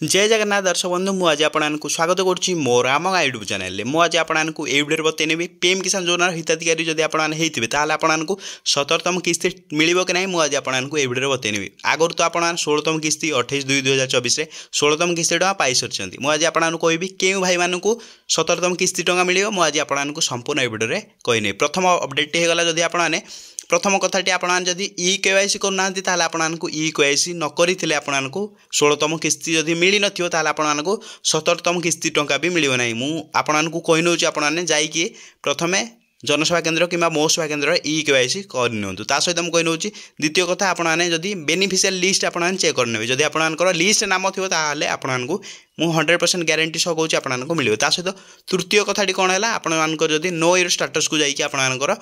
जय जगन्नाथ दर्शक बंधु मुझे आपको स्वागत करुँच मोर आम यूट्यूब चैनल मुझे आपको ये वीडियो बतैनी पीएम किसान योजना हिताधिकारी जब आपते आपको 17तम किस्ती मिल कि नहीं मुझे आपको ये वीडियो बतैनी आगुरी तो आप 16तम किस्ती 28/2/2024 16तम किस्ती टाँग पाई सारी मुझे आपको कहबी क्यों भाई मानक 17तम किस्ती टाँग मिले मुझे आपको संपूर्ण ये वीडियो कहनी प्रथम अपडेट होगा जब आपने प्रथम कथाटी आपड़ी इ केवाईसी करना आपको इ केवाईसी नक आपको 16तम किस्ती जदि मिल नपको 17तम किस्ती टंका भी मिलना मुझे कही नौ आपने जाइए प्रथमे जनसेवा केन्द्र कि मो सेवा केन्द्र इ केवाईसी करनी सहित मुझे कही नौ द्वितीय कथा आपने जदि बेनिफिशियल लिस्ट आपने चेक करने जदि आपंकर लिस्ट नाम थी आपको मु 100% ग्यारंटी सह कौच आपको मिले सहित तृतीय कथाटी कौन है आपंकर जदि नो ईयर स्टाटस को जाकि आपंकर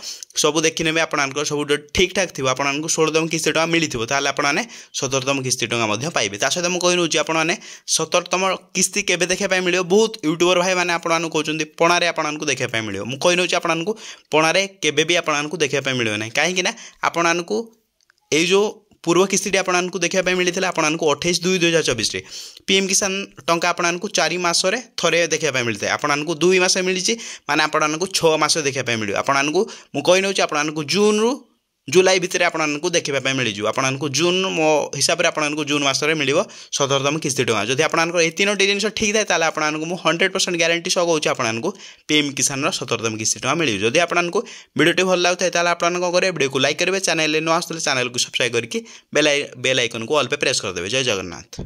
सब देखने आपंकर सब ठीक ठाक थी आपको 16तम किस्ती टाँग मिली आपने 17तम किस्ती टाँग पाइबे सहित मुझे कही नौ आपने 17तम किस्ती केवे देखा मिले बहुत यूट्यूबर भाई मैंने आपको कहते पणारे आपको देखा मिले मुझे कही नौ आपको पणारे केवे भी आपको देखा मिले ना कहीं आपको ये जो पूर्व किस्ती आपको देखा मिलता आपको 28/2/2024 पीएम किसान टंका आपको 4 मासरे थरे देखा मिलता है आपको 2 मास मिली माने आपको 6 मास देखा मिले आपको मुझे कही नौ आपको जून रु जुलाई भितर आपको देखा मिलू आपको जून मो हिसाब से आपको जून मसरे मिल 17तम किस्ती टाँग जब आपंकर ये 3टी जिन ठीक थाए आपको मुझे 100% ग्यारंटी सह कौच आपको पीएम किसान 17तम किस्ती टाँग मिल जब आपको वीडियोटी भल लगे आप वीडियो को लाइक करेंगे चैनल न आसते चैनल को सब्सक्राइब करके बेल आइकन को ऑल पे प्रेस करदे। जय जगन्नाथ।